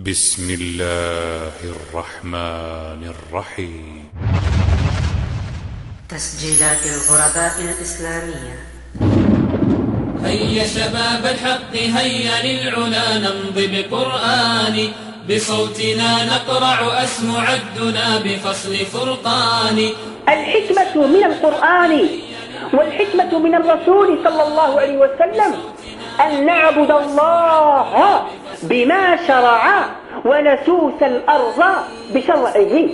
بسم الله الرحمن الرحيم. تسجيلات الغرباء الإسلامية. هيا شباب الحق هيا للعلا نمضي بقرآن، بصوتنا نقرع أسمع الدنا بفصل فرقان. الحكمة من القرآن والحكمة من الرسول صلى الله عليه وسلم أن نعبد الله بما شرع ونسوس الأرض بشرعه،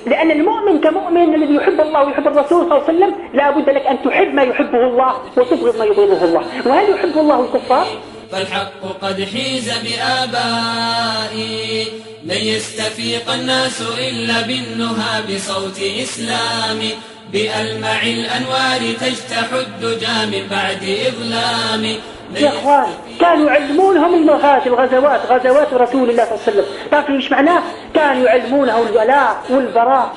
لأن المؤمن كمؤمن الذي يحب الله ويحب الرسول صلى الله عليه وسلم لا بد لك أن تحب ما يحبه الله وتبغض ما يبغضه الله. وهل يحب الله الكفار؟ فالحق قد حيز بآبائي، لن يستفيق الناس إلا بالنهى بصوت إسلامي، بألمع الأنوار تجتح الدجى من بعد إظلام. يا إخوان كانوا يعلمونهم النهاة الغزوات، غزوات رسول الله صلى الله عليه وسلم. تعرفوا ايش معناه؟ كانوا يعلمونه الولاء والبراء،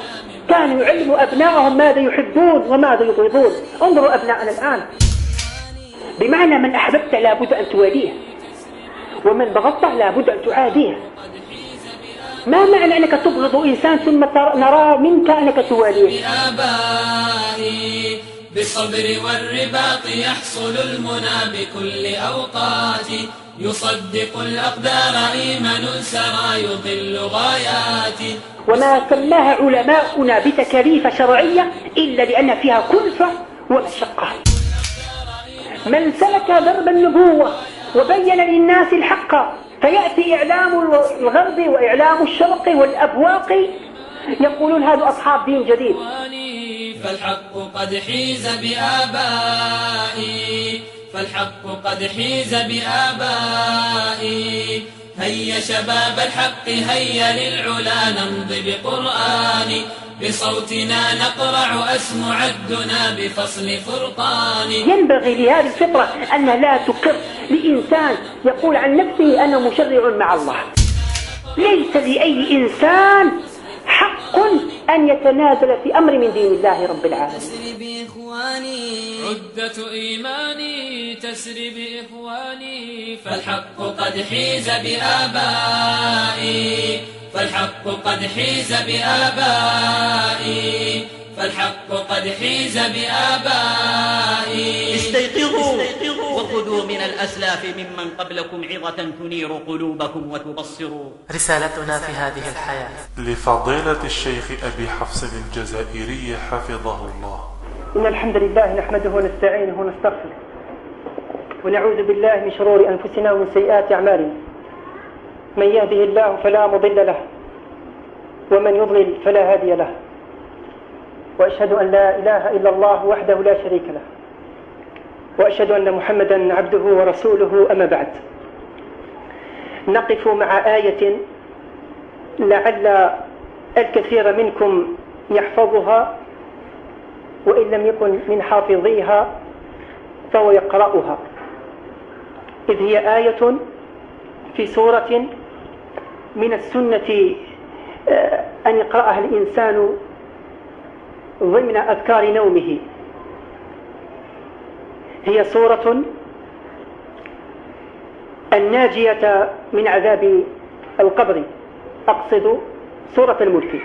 كانوا يعلموا أبنائهم ماذا يحبون وماذا يبغضون. انظروا أبنائنا الآن، بمعنى من أحببت لابد أن تواليه، ومن بغضته لابد أن تعاديه. ما معنى أنك تبغض إنسان ثم نرى منك أنك تواليه؟ بآبائي بالصبر والرباط يحصل المنى بكل أوقات، يصدق الأقدار إيمان سرى يضل غاياتي. وما سماها علماؤنا بتكاليف شرعية إلا لأن فيها كلفة ومشقة. من سلك درب النبوة وبين للناس الحق، فيأتي إعلام الغرب وإعلام الشرق والأبواق يقولون هذا أصحاب دين جديد. فالحق قد حيز بآبائي، فالحق قد حيز بآبائي. هيا شباب الحق هيا للعلا نمضي بقرآن، بصوتنا نقرع أسمع الدنا بفصل فرقان. ينبغي لهذه الفطرة أن لا تقر لإنسان يقول عن نفسه أنا مشرع مع الله. ليس لأي إنسان حق أن يتنازل في أمر من دين الله رب العالمين. تسري بإخواني عدة إيماني، تسري بإخواني. فالحق قد حيز بآبائي، فالحق قد حيز بآبائي، فالحق قد حيز بآبائي. استيقظوا وخذوا من الأسلاف ممن قبلكم عظة تنير قلوبكم وتبصروا. رسالتنا في هذه الحياة لفضيلة الشيخ أبي حفص الجزائري حفظه الله. إن الحمد لله نحمده ونستعينه ونستغفره، ونعوذ بالله من شرور أنفسنا ومن سيئات أعمالنا. من يهده الله فلا مضل له، ومن يضلل فلا هادي له. وأشهد أن لا إله إلا الله وحده لا شريك له، وأشهد أن محمدا عبده ورسوله. أما بعد، نقف مع آية لعل الكثير منكم يحفظها، وإن لم يكن من حافظيها فهو يقرأها، إذ هي آية في سورة من السنة أن يقرأها الإنسان ضمن أذكار نومه. هي سورة الناجية من عذاب القبر، أقصد سورة الملك.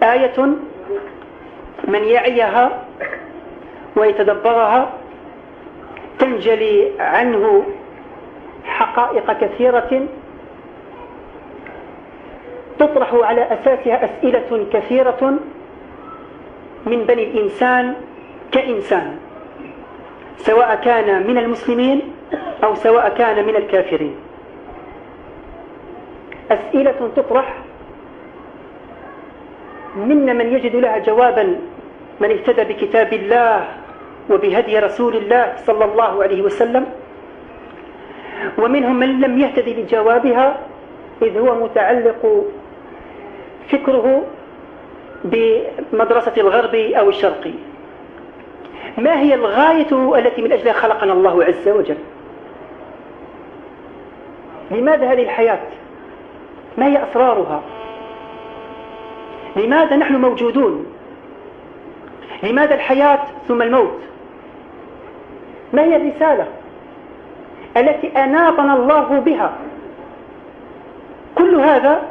آية من يعيها ويتدبرها تنجلي عنه حقائق كثيرة، تطرح على أساسها أسئلة كثيرة من بني الإنسان كإنسان، سواء كان من المسلمين أو سواء كان من الكافرين. أسئلة تطرح منا من يجد لها جوابا من اهتدى بكتاب الله وبهدي رسول الله صلى الله عليه وسلم، ومنهم من لم يهتدي بجوابها إذ هو متعلق فكره بمدرسة الغرب أو الشرق. ما هي الغاية التي من أجلها خلقنا الله عز وجل؟ لماذا هذه الحياة؟ ما هي أسرارها؟ لماذا نحن موجودون؟ لماذا الحياة ثم الموت؟ ما هي الرسالة؟ التي أناطنا الله بها كل هذا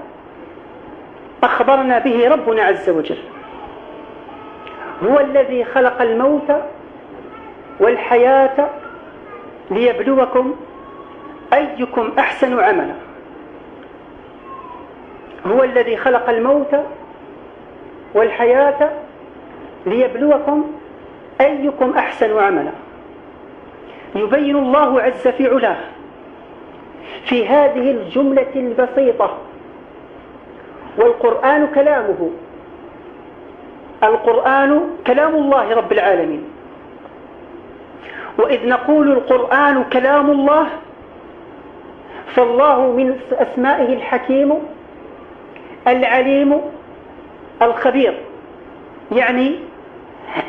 أخبرنا به ربنا عز وجل. هو الذي خلق الموت والحياة ليبلوكم أيكم أحسن عملا. هو الذي خلق الموت والحياة ليبلوكم أيكم أحسن عملا. يبين الله عز في علاه في هذه الجملة البسيطة، والقرآن كلامه، القرآن كلام الله رب العالمين. وإذ نقول القرآن كلام الله، فالله من أسمائه الحكيم العليم الخبير، يعني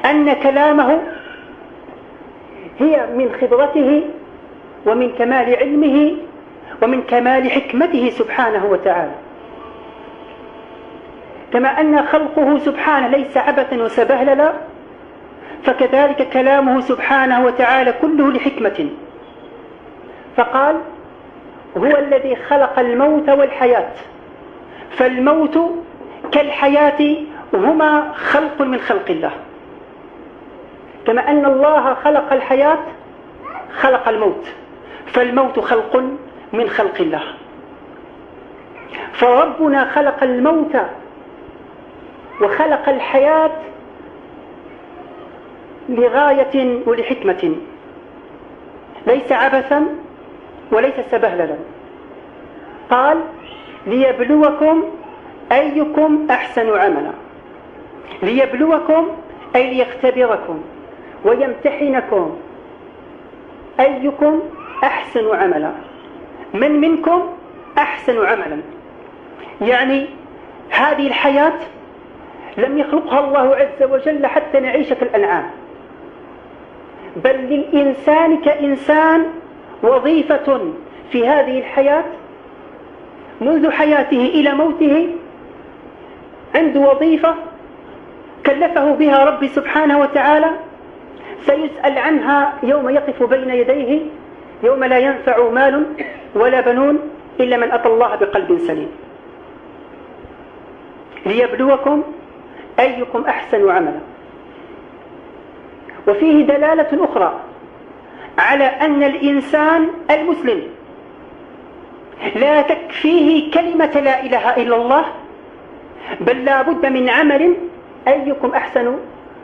أن كلامه هي من خبرته ومن كمال علمه ومن كمال حكمته سبحانه وتعالى. كما أن خلقه سبحانه ليس عبثا وسبهللا، فكذلك كلامه سبحانه وتعالى كله لحكمة. فقال هو الذي خلق الموت والحياة، فالموت كالحياة هما خلق من خلق الله. كما أن الله خلق الحياة خلق الموت، فالموت خلق من خلق الله. فربنا خلق الموت وخلق الحياة لغاية ولحكمة، ليس عبثا وليس سبهللا. قال ليبلوكم أيكم أحسن عملا. ليبلوكم أي ليختبركم ويمتحنكم أيكم أحسن عملا، من منكم أحسن عملا. يعني هذه الحياة لم يخلقها الله عز وجل حتى نعيش كالأنعام، بل للإنسان كإنسان وظيفة في هذه الحياة منذ حياته إلى موته. عنده وظيفة كلفه بها ربي سبحانه وتعالى، سيسأل عنها يوم يقف بين يديه، يوم لا ينفع مال ولا بنون إلا من أتى الله بقلب سليم. ليبلوكم أيكم أحسن عملا. وفيه دلالة أخرى على أن الإنسان المسلم لا تكفيه كلمة لا إله إلا الله، بل لا بد من عمل أيكم أحسن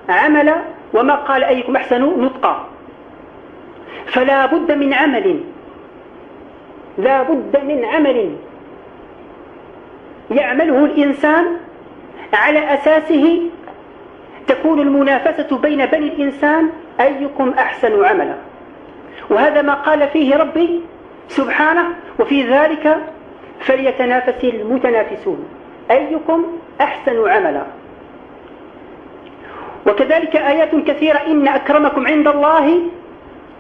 عملا، وما قال أيكم أحسن نطقا. فلا بد من عمل، لا بد من عمل يعمله الإنسان على أساسه تكون المنافسة بين بني الإنسان أيكم أحسن عملا. وهذا ما قال فيه ربي سبحانه وفي ذلك فليتنافس المتنافسون، أيكم أحسن عملا. وكذلك آيات كثيرة، إن أكرمكم عند الله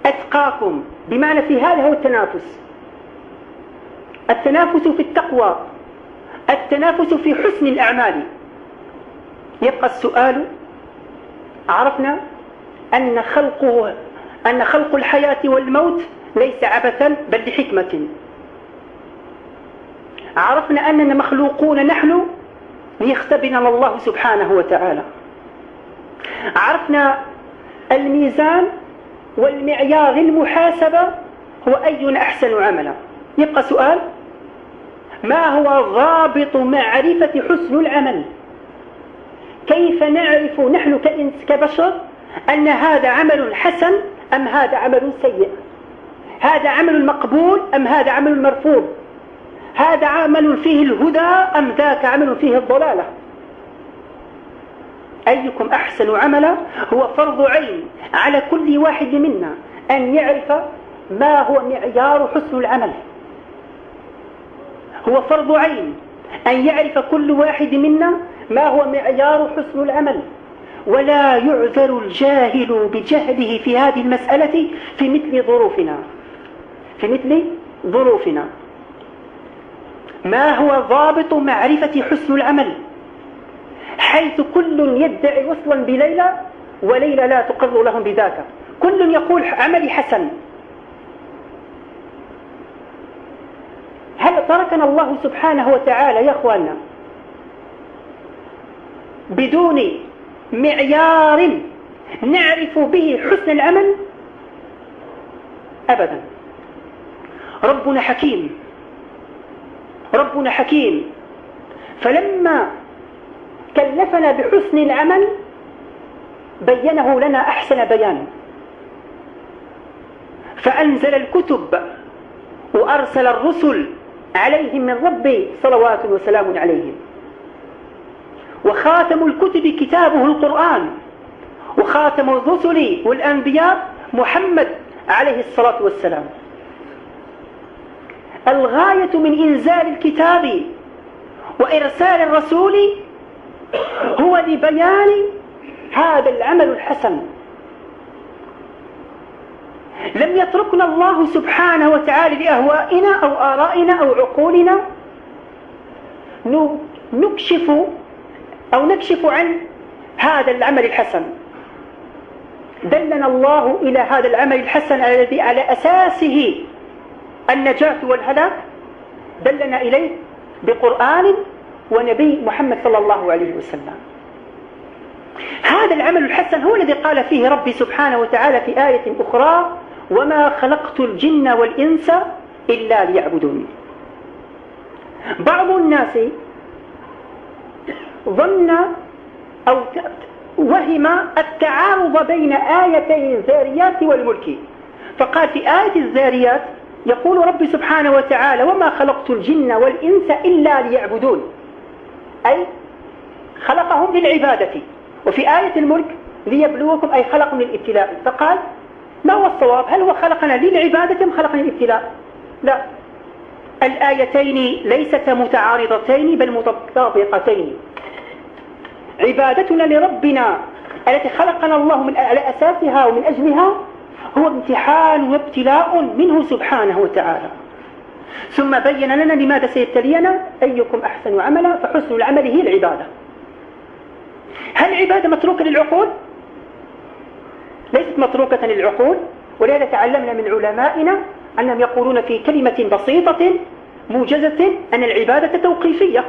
أتقاكم، بمعنى في هذا هو التنافس، التنافس في التقوى، التنافس في حسن الأعمال. يبقى السؤال، عرفنا أن خلق الحياة والموت ليس عبثا بل لحكمة. عرفنا أننا مخلوقون نحن ليختبرنا الله سبحانه وتعالى. عرفنا الميزان والمعيار المحاسبة هو أي أحسن عملا. يبقى سؤال، ما هو ضابط معرفة حسن العمل؟ كيف نعرف نحن كبشر أن هذا عمل حسن أم هذا عمل سيء؟ هذا عمل مقبول أم هذا عمل مرفوض؟ هذا عمل فيه الهدى أم ذاك عمل فيه الضلالة؟ أيكم أحسن عملا هو فرض عين على كل واحد منا أن يعرف ما هو معيار حسن العمل. هو فرض عين أن يعرف كل واحد منا ما هو معيار حسن العمل، ولا يعذر الجاهل بجهله في هذه المسألة في مثل ظروفنا. ما هو ضابط معرفة حسن العمل؟ حيث كل يدعي وصلا بليلى وليلى لا تقر لهم بذاك، كل يقول عملي حسن. هل تركنا الله سبحانه وتعالى يا أخوانا بدون معيار نعرف به حسن العمل؟ أبدا. ربنا حكيم، ربنا حكيم، فلما كلفنا بحسن العمل بينه لنا أحسن بيان، فأنزل الكتب وأرسل الرسل عليهم من ربي صلوات وسلام عليهم، وخاتم الكتب كتابه القرآن، وخاتم الرسل والأنبياء محمد عليه الصلاة والسلام. الغاية من إنزال الكتاب وإرسال الرسول هو لبيان هذا العمل الحسن. لم يتركنا الله سبحانه وتعالى لأهوائنا أو آرائنا أو عقولنا نكشف عن هذا العمل الحسن. دلنا الله إلى هذا العمل الحسن الذي على أساسه النجاة والهلاك، دلنا إليه بقرآن ونبي محمد صلى الله عليه وسلم. هذا العمل الحسن هو الذي قال فيه ربي سبحانه وتعالى في آية أخرى: وما خلقت الجن والإنس إلا ليعبدون. بعض الناس ظن أو وهم التعارض بين آيتي الذاريات والملك، فقال في آية الذاريات يقول ربي سبحانه وتعالى: وما خلقت الجن والإنس إلا ليعبدون، أي خلقهم للعبادة. وفي آية الملك ليبلوكم، أي خلقهم للابتلاء. فقال: ما هو الصواب؟ هل هو خلقنا للعبادة أم خلقنا للابتلاء؟ لا، الآيتين ليستا متعارضتين بل متطابقتين. عبادتنا لربنا التي خلقنا الله على أساسها ومن أجلها هو امتحان وابتلاء منه سبحانه وتعالى، ثم بين لنا لماذا سيبتلينا: أيكم أحسن عملا، فحسن العمل هي العبادة. هل العبادة متروكة للعقول؟ ليست متروكة للعقول، ولهذا تعلمنا من علمائنا أنهم يقولون في كلمة بسيطة موجزة أن العبادة توقيفية.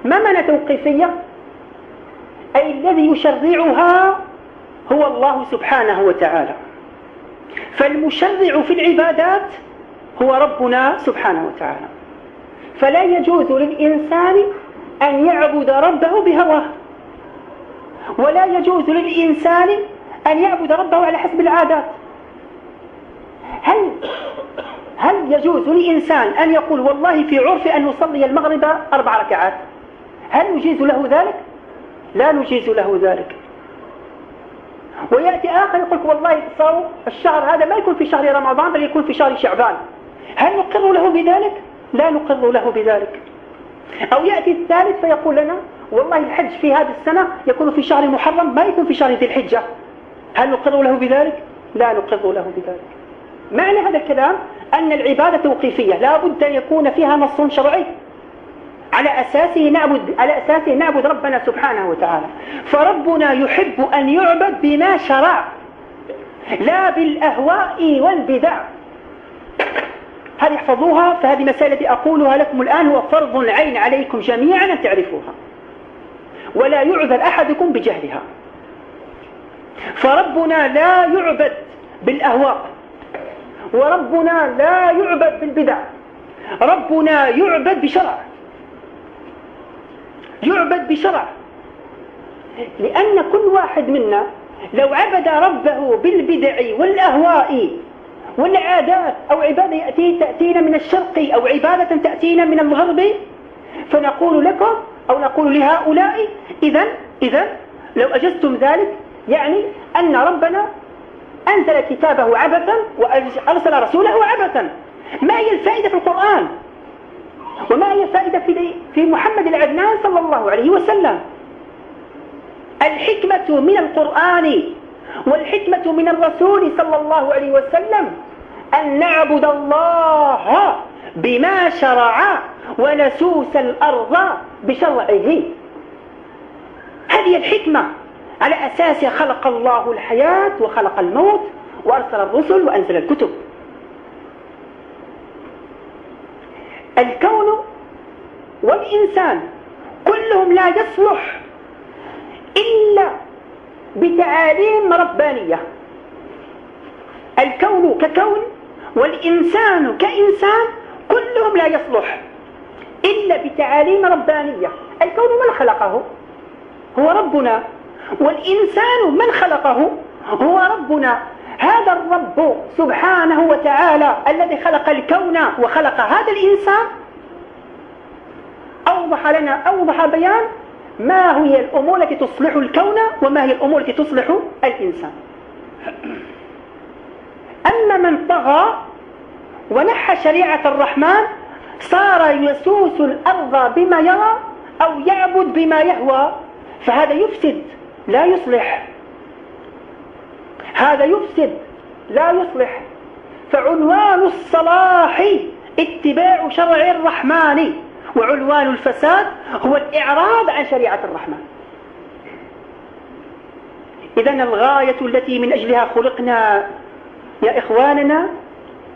ما معنى توقيفية؟ أي الذي يشرعها هو الله سبحانه وتعالى، فالمشرع في العبادات هو ربنا سبحانه وتعالى، فلا يجوز للإنسان أن يعبد ربه بهواه، ولا يجوز للإنسان أن يعبد ربه على حسب العادات. هل يجوز للإنسان أن يقول والله في عرف أن نصلي المغرب 4 ركعات؟ هل نجيز له ذلك؟ لا نجيز له ذلك. ويأتي آخر يقول والله صوم الشهر هذا ما يكون في شهر رمضان بل يكون في شهر شعبان، هل نقر له بذلك؟ لا نقر له بذلك. أو يأتي الثالث فيقول لنا والله الحج في هذه السنة يكون في شهر محرم ما يكون في شهر ذي الحجة، هل نقر له بذلك؟ لا نقر له بذلك. معنى هذا الكلام أن العبادة توقيفية، لا بد أن يكون فيها نص شرعي على أساسه نعبد ربنا سبحانه وتعالى. فربنا يحب أن يعبد بما شرع لا بالأهواء والبدع. هذه احفظوها، فهذه مسائل التي أقولها لكم الآن هو فرض العين عليكم جميعا أن تعرفوها، ولا يعذر أحدكم بجهلها. فربنا لا يعبد بالأهواء، وربنا لا يعبد بالبدع، ربنا يعبد بشرع، يعبد بشرع. لأن كل واحد منا لو عبد ربه بالبدع والأهواء والعادات، أو عبادة تأتينا من الشرق أو عبادة تأتينا من الغرب، فنقول لكم أو نقول لهؤلاء إذن لو أجزتم ذلك يعني أن ربنا أنزل كتابه عبثا وأرسل رسوله عبثا. ما هي الفائدة في القرآن؟ وما هي الفائدة في محمد العدنان صلى الله عليه وسلم؟ الحكمة من القرآن والحكمة من الرسول صلى الله عليه وسلم أن نعبد الله بما شرع ونسوس الأرض بشرعه. هذه الحكمة، على أساسها خلق الله الحياة وخلق الموت وأرسل الرسل وأنزل الكتب. الكون والإنسان كلهم لا يصلح إلا بتعاليم ربانية. الكون ككون والإنسان كإنسان كلهم لا يصلح إلا بتعاليم ربانية. الكون من خلقه؟ هو ربنا. والإنسان من خلقه؟ هو ربنا. هذا الرب سبحانه وتعالى الذي خلق الكون وخلق هذا الإنسان أوضح بيان ما هي الأمور التي تصلح الكون وما هي الأمور التي تصلح الإنسان. أما من طغى ونحى شريعة الرحمن صار يسوس الأرض بما يرى أو يعبد بما يهوى، فهذا يفسد لا يصلح. هذا يفسد لا يصلح. فعنوان الصلاح اتباع شرع الرحمن، وعنوان الفساد هو الإعراض عن شريعة الرحمن. إذن الغاية التي من أجلها خلقنا يا إخواننا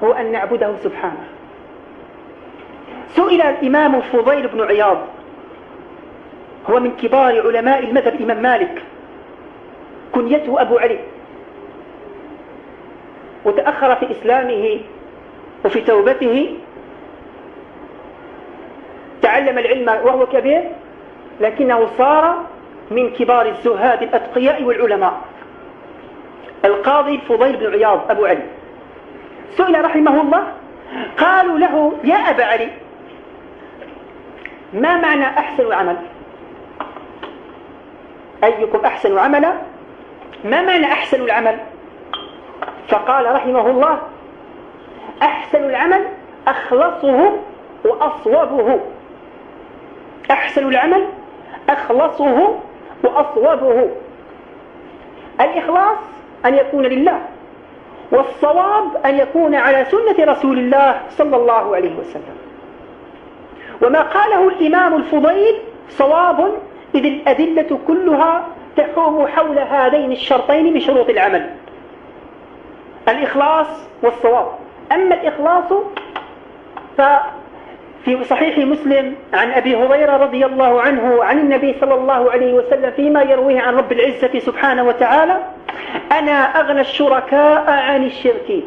هو أن نعبده سبحانه. سئل الإمام الفضيل بن عياض، هو من كبار علماء المذهب الإمام مالك، كنيته أبو علي، وتأخر في إسلامه وفي توبته، تعلم العلم وهو كبير، لكنه صار من كبار الزهاد الأتقياء والعلماء. القاضي الفضيل بن عياض أبو علي سئل رحمه الله، قالوا له يا أبا علي ما معنى أحسن عمل؟ أيكم أحسن عملا؟ ما معنى أحسن العمل؟ فقال رحمه الله أحسن العمل أخلصه وأصوبه. أحسن العمل أخلصه وأصوبه. الإخلاص أن يكون لله، والصواب أن يكون على سنة رسول الله صلى الله عليه وسلم. وما قاله الإمام الفضيل صواب، إذ الأدلة كلها تحوم حول هذين الشرطين من شروط العمل، الإخلاص والصواب. أما الإخلاص ففي صحيح مسلم عن أبي هريرة رضي الله عنه عن النبي صلى الله عليه وسلم فيما يرويه عن رب العزة سبحانه وتعالى: أنا أغنى الشركاء عن الشرك.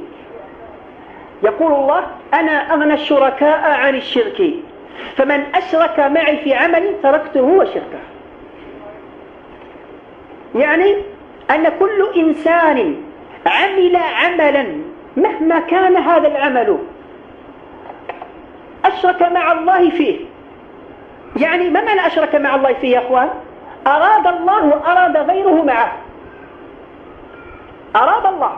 يقول الله: أنا أغنى الشركاء عن الشرك، فمن أشرك معي في عمل تركته وشركه. يعني أن كل إنسان عمل عملا مهما كان هذا العمل أشرك مع الله فيه. يعني ما معنى أشرك مع الله فيه يا أخوان؟ أراد الله وأراد غيره معه. أراد الله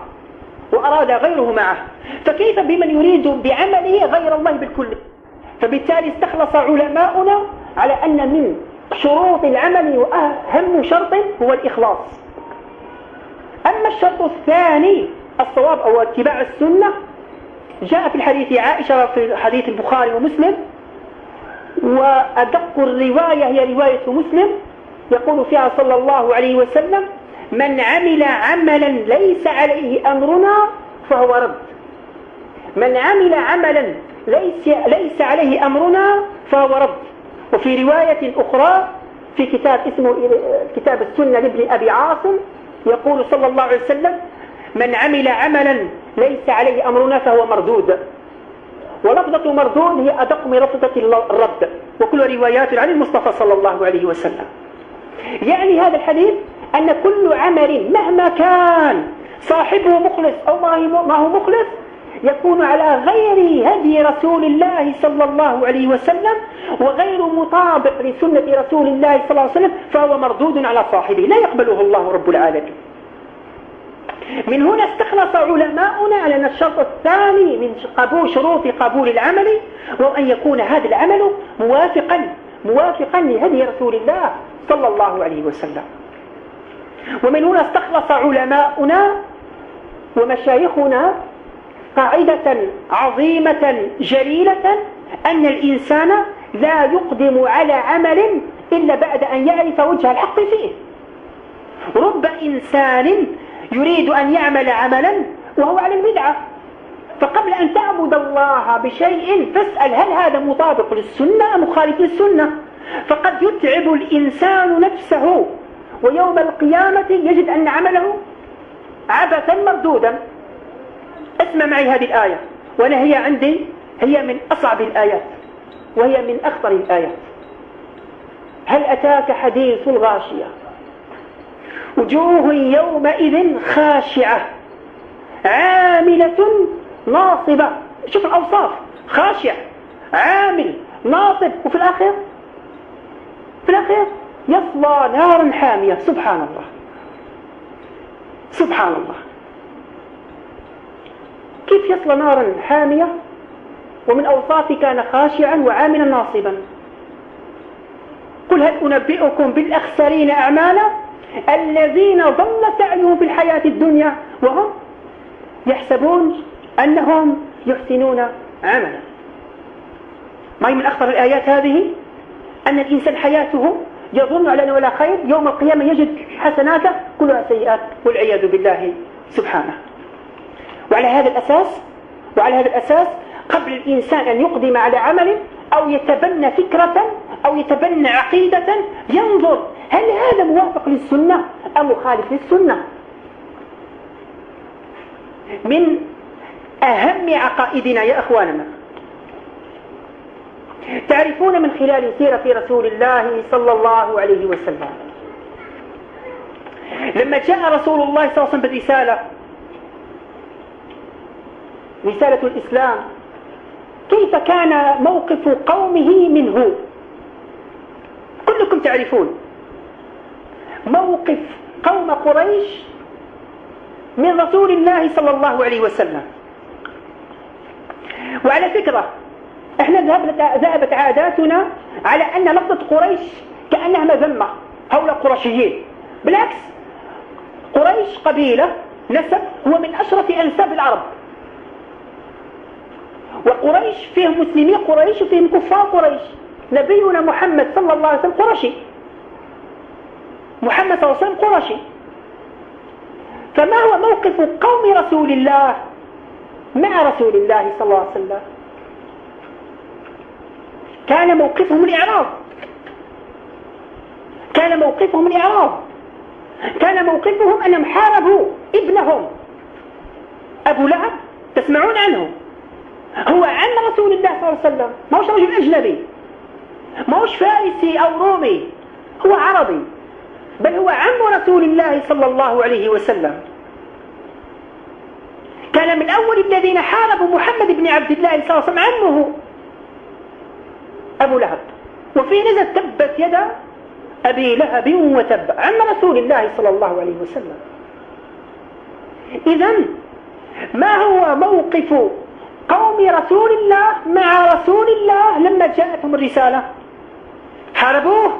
وأراد غيره معه، فكيف بمن يريد بعمله غير الله بالكل؟ فبالتالي استخلص علماؤنا على أن من شروط العمل وأهم شرط هو الإخلاص. أما الشرط الثاني الصواب أو اتباع السنة، جاء في الحديث عائشة في حديث البخاري ومسلم، وأدق الرواية هي رواية مسلم، يقول فيها صلى الله عليه وسلم: من عمل عملا ليس عليه أمرنا فهو رد. من عمل عملا ليس عليه أمرنا فهو رد. وفي رواية أخرى في كتاب اسمه كتاب السنة لابن أبي عاصم يقول صلى الله عليه وسلم: من عمل عملا ليس عليه أمرنا فهو مردود. ولفظة مردود هي أدق من لفظة الرد، وكل روايات عن المصطفى صلى الله عليه وسلم. يعني هذا الحديث أن كل عمل مهما كان صاحبه مخلص أو ما هو مخلص يكون على غير هدي رسول الله صلى الله عليه وسلم وغير مطابق لسنة رسول الله صلى الله عليه وسلم فهو مردود على صاحبه، لا يقبله الله رب العالمين. من هنا استخلص علماؤنا على أن الشرط الثاني من شروط قبول العمل هو أن يكون هذا العمل موافقا لهدي رسول الله صلى الله عليه وسلم. ومن هنا استخلص علماؤنا ومشايخنا قاعدة عظيمة جليلة: أن الإنسان لا يقدم على عمل إلا بعد أن يعرف وجه الحق فيه. رب إنسان يريد أن يعمل عملا وهو على البدعة، فقبل أن تعبد الله بشيء فاسأل هل هذا مطابق للسنة أم مخالف للسنة. فقد يتعب الإنسان نفسه ويوم القيامة يجد أن عمله عبثا مردودا. اسمع معي هذه الآية، وأنا هي عندي هي من أصعب الآيات وهي من أخطر الآيات. هل أتاك حديث الغاشية وجوه يومئذ خاشعة عاملة ناصبة. شوف الأوصاف، خاشع عامل ناصب، وفي الآخر يصلى نارا حامية. سبحان الله سبحان الله، كيف يصلى نارا حامية ومن أوصافه كان خاشعا وعاملا ناصبا؟ قل هل أنبئكم بالأخسرين أعمالا الذين ضل سعيهم في الحياة الدنيا وهم يحسبون أنهم يحسنون عملا. ما هي من أخطر الآيات هذه؟ أن الإنسان حياته يظن على أنه ولا خير، يوم القيامة يجد حسناته كلها سيئات والعياذ بالله سبحانه. وعلى هذا الأساس قبل الإنسان أن يقدم على عمل أو يتبنى فكرة أو يتبنى عقيدة ينظر هل هذا موافق للسنة أم مخالف للسنة. من أهم عقائدنا يا أخواننا، تعرفون من خلال سيرة رسول الله صلى الله عليه وسلم لما جاء رسول الله صلى الله عليه وسلم بالرسالة، رسالة الإسلام، كيف كان موقف قومه منه؟ كلكم تعرفون موقف قوم قريش من رسول الله صلى الله عليه وسلم. وعلى فكرة احنا ذهبت عاداتنا على أن لفظة قريش كأنها مذمة، هؤلاء قرشيين. بالعكس، قريش قبيلة نسب هو من أشرف أنساب العرب، وقريش فيهم مسلمي قريش وفيهم كفار قريش. نبينا محمد صلى الله عليه وسلم قرشي، محمد صلى الله عليه وسلم قرشي. فما هو موقف قوم رسول الله مع رسول الله صلى الله عليه وسلم؟ كان موقفهم الإعراض، كان موقفهم أنهم حاربوا ابنهم أبو لهب. تسمعون عنه؟ هو عم رسول الله صلى الله عليه وسلم، ما هوش رجل أجنبي، ما هوش فارسي أو رومي، هو عربي، بل هو عم رسول الله صلى الله عليه وسلم. كان من أول الذين حاربوا محمد بن عبد الله صلى الله عليه وسلم عمه أبو لهب، وفي نزل تبت يدا أبي لهب وتب، عم رسول الله صلى الله عليه وسلم. إذن ما هو موقف قوم رسول الله مع رسول الله لما جاءتهم الرسالة؟ حاربوه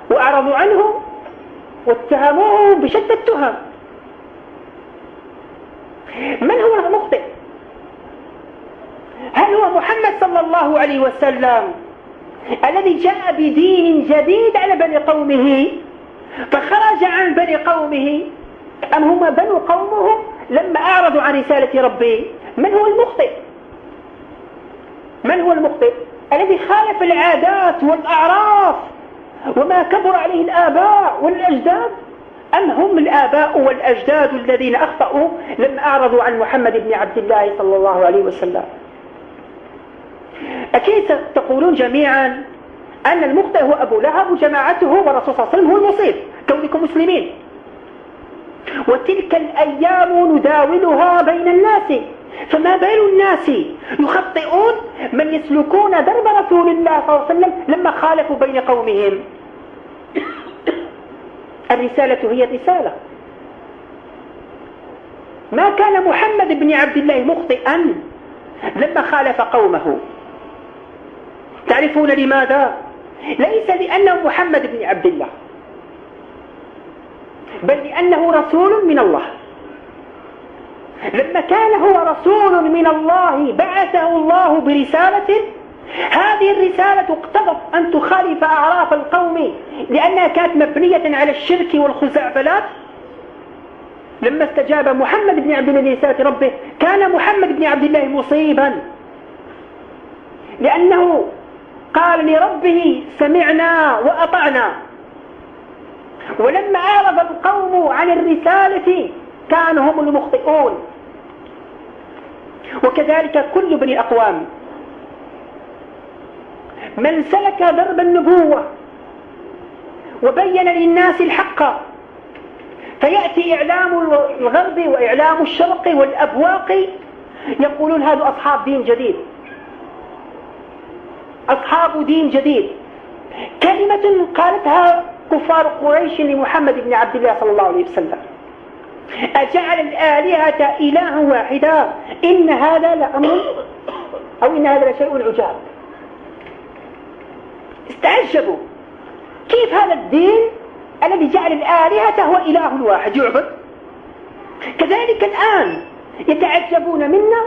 وأعرضوا عنه واتهموه بشتى التهم. من هو المخطئ؟ هل هو محمد صلى الله عليه وسلم الذي جاء بدين جديد على بني قومه فخرج عن بني قومه، أم هم بنو قومه لما أعرضوا عن رسالة ربي؟ من هو المخطئ؟ من هو المخطئ؟ الذي خالف العادات والأعراف وما كبر عليه الآباء والأجداد، أم هم الآباء والأجداد الذين أخطأوا لما أعرضوا عن محمد بن عبد الله صلى الله عليه وسلم؟ أكيد تقولون جميعا أن المخطئ هو أبو لهب وجماعته والرسول صلى الله عليه وسلم هو المصيب كونكم مسلمين. وتلك الأيام نداولها بين الناس فما بال الناس يخطئون من يسلكون درب رسول الله صلى الله عليه وسلم لما خالفوا بين قومهم. الرسالة هي الرسالة. ما كان محمد بن عبد الله مخطئا لما خالف قومه. تعرفون لماذا؟ ليس لأنه محمد بن عبد الله، بل لأنه رسول من الله. لما كان هو رسول من الله بعثه الله برسالة، هذه الرسالة اقتضت أن تخالف أعراف القوم لأنها كانت مبنية على الشرك والخزعبلات، لما استجاب محمد بن عبد الله لرسالة ربه كان محمد بن عبد الله مصيبا، لأنه قال لربه سمعنا وأطعنا. ولما أعرض القوم عن الرسالة كانوا هم المخطئون. وكذلك كل بني الأقوام من سلك درب النبوة وبين للناس الحق، فيأتي إعلام الغرب وإعلام الشرق والأبواق يقولون هذا أصحاب دين جديد، أصحاب دين جديد. كلمة قالتها كفار قريش لمحمد بن عبد الله صلى الله عليه وسلم: أجعل الآلهة إلها واحدا إن هذا لأمر أو إن هذا لشيء عجاب. استعجبوا كيف هذا الدين الذي جعل الآلهة هو إله واحد يعبد. كذلك الآن يتعجبون منا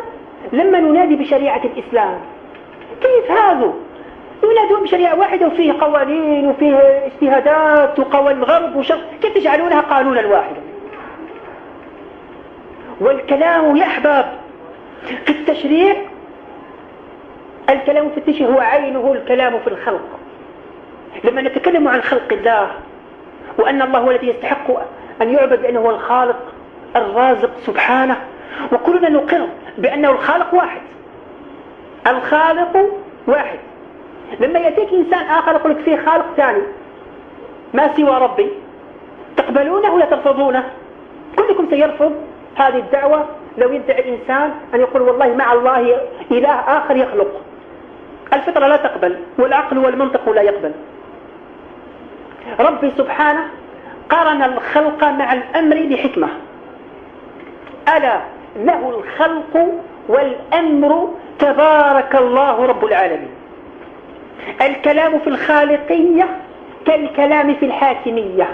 لما ننادي بشريعة الإسلام. كيف هذا؟ ينادون بشريعة واحدة وفيه قوانين وفيه اجتهادات وقوانين غرب وشرق، كيف تجعلونها قانونا واحدا؟ والكلام يا أحباب في التشريع، الكلام في التشريع هو عينه الكلام في الخلق. لما نتكلم عن خلق الله وأن الله هو الذي يستحق أن يعبد لأنه هو الخالق الرازق سبحانه، وكلنا نقر بأنه الخالق واحد، الخالق واحد. لما يأتيك إنسان آخر يقول لك فيه خالق ثاني ما سوى ربي، تقبلونه ولا ترفضونه؟ كلكم سيرفض هذه الدعوة لو يدعي الإنسان أن يقول والله مع الله إله آخر يخلق. الفطرة لا تقبل والعقل والمنطق لا يقبل. ربي سبحانه قارن الخلق مع الأمر لحكمة. ألا له الخلق والأمر تبارك الله رب العالمين. الكلام في الخالقية كالكلام في الحاكمية.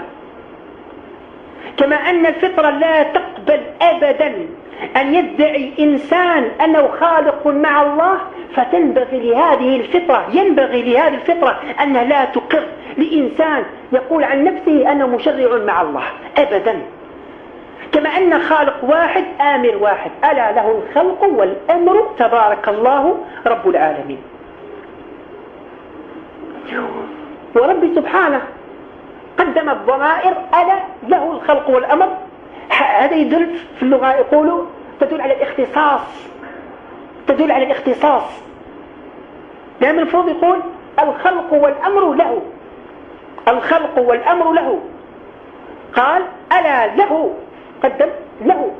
كما أن الفطرة لا تقبل أبدا أن يدعي إنسان أنه خالق مع الله، فتنبغي لهذه الفطرة أنها لا تقر لإنسان يقول عن نفسه أنه مشرع مع الله أبدا. كما أن خالق واحد آمر واحد، ألا له الخلق والأمر تبارك الله رب العالمين. ورب سبحانه قدم الضمائر ألا له الخلق والأمر. هذا يدل في اللغة يقولوا تدل على الاختصاص. لأن المفروض يقول الخلق والأمر له. قال ألا له، قدم له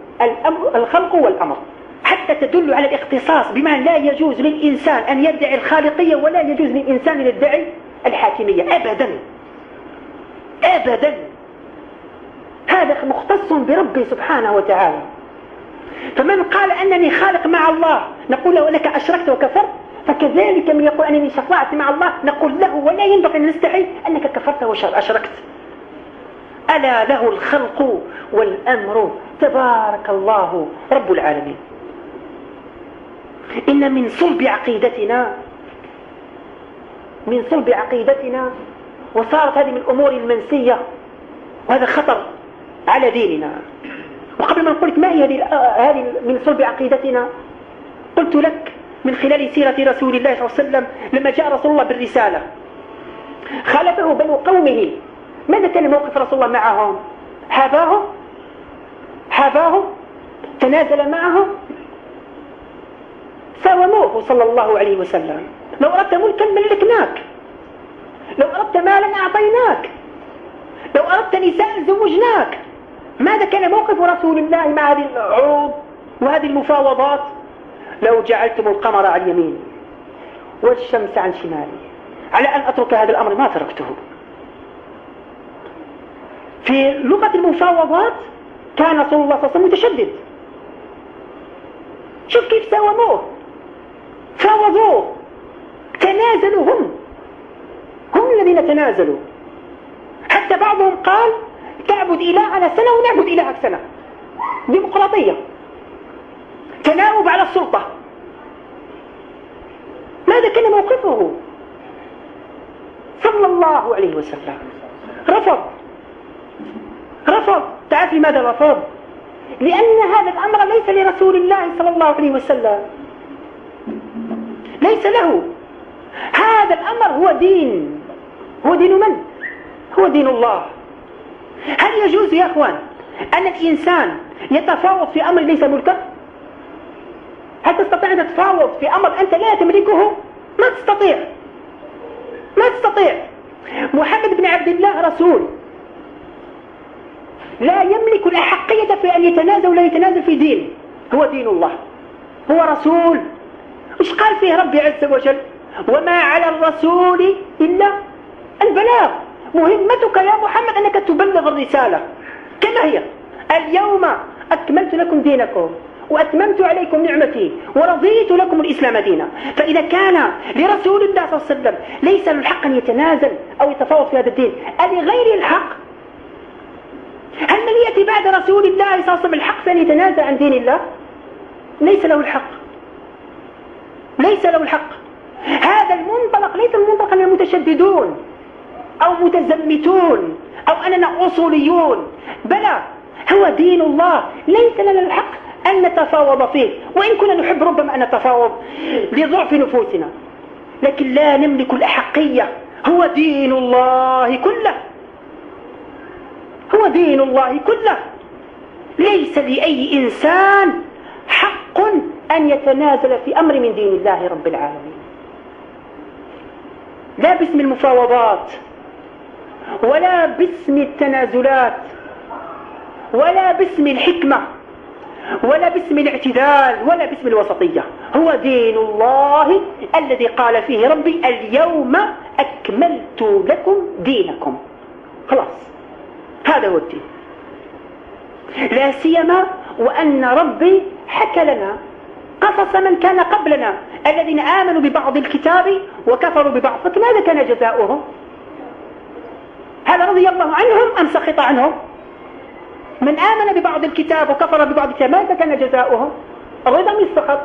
الخلق والأمر حتى تدل على الاختصاص، بمعنى لا يجوز للإنسان أن يدعي الخالقية ولا يجوز للإنسان أن يدعي الحاكمية أبدا. هذا مختص بربي سبحانه وتعالى. فمن قال أنني خالق مع الله نقول له أنك أشركت وكفرت، فكذلك من يقول أنني شفعت مع الله نقول له ولا ينبغي أن نستحي أنك كفرت وأشركت. ألا له الخلق والأمر تبارك الله رب العالمين. إن من صلب عقيدتنا وصارت هذه من الأمور المنسية، وهذا خطر على ديننا. وقبل ما نقول لك ما هي هذه من صلب عقيدتنا، قلت لك من خلال سيرة رسول الله صلى الله عليه وسلم لما جاء رسول الله بالرسالة خالفه بنو قومه. ماذا كان موقف رسول الله معهم؟ حاباه تنازل معهم، ساوموه صلى الله عليه وسلم. لو أردت ملكا ملكناك، لو أردت مالا أعطيناك، لو أردت نساء زوجناك. ماذا كان موقف رسول الله مع هذه العروض وهذه المفاوضات؟ لو جعلتم القمر عن يميني والشمس عن شمالي على أن أترك هذا الأمر ما تركته. في لغة المفاوضات كان رسول الله صلى الله عليه وسلم متشدد. شوف كيف ساوموه، فاوضوه، تنازلوا هم الذين تنازلوا. حتى بعضهم قال تعبد إلهنا سنة ونعبد إلهك سنة. ديمقراطية، تناوب على السلطة. ماذا كان موقفه صلى الله عليه وسلم؟ رفض. تعرف لماذا رفض؟ لأن هذا الأمر ليس لرسول الله صلى الله عليه وسلم، ليس له. هذا الأمر هو دين من؟ هو دين الله. هل يجوز يا أخوان أن الإنسان يتفاوض في أمر ليس ملكه؟ هل تستطيع أن تتفاوض في أمر أنت لا تملكه؟ ما تستطيع. محمد بن عبد الله رسول، لا يملك الأحقية في أن يتنازل ولا يتنازل في دين، هو دين الله، هو رسول. إيش قال فيه ربي عز وجل؟ وما على الرسول إلا البلاغ. مهمتك يا محمد أنك تبلغ الرسالة كما هي. اليوم أكملت لكم دينكم وأتممت عليكم نعمتي ورضيت لكم الإسلام دينا. فإذا كان لرسول الله صلى الله عليه وسلم ليس له الحق أن يتنازل أو يتفاوض في هذا الدين، ألغير الحق؟ هل من يأتي بعد رسول الله صلى الله عليه وسلم الحق فأن يتنازل عن دين الله؟ ليس له الحق، ليس له الحق. هذا المنطلق ليس المنطلق أن المتشددون أو متزمتون أو أننا أصوليون، بلى هو دين الله، ليس لنا الحق أن نتفاوض فيه، وإن كنا نحب ربما أن نتفاوض لضعف نفوسنا، لكن لا نملك الأحقية. هو دين الله كله، هو دين الله كله. ليس لأي إنسان حق أن يتنازل في أمر من دين الله رب العالمين، لا باسم المفاوضات ولا باسم التنازلات ولا باسم الحكمة ولا باسم الاعتدال ولا باسم الوسطية. هو دين الله الذي قال فيه ربي اليوم أكملت لكم دينكم، خلاص هذا هو الدين. لا سيما وأن ربي حكى لنا قصص من كان قبلنا الذين آمنوا ببعض الكتاب وكفروا ببعض، فماذا كان جزاؤهم؟ هل رضي الله عنهم أم سخط عنهم؟ من آمن ببعض الكتاب وكفر ببعض الكتاب ماذا كان جزاؤهم؟ الرضا من السخط،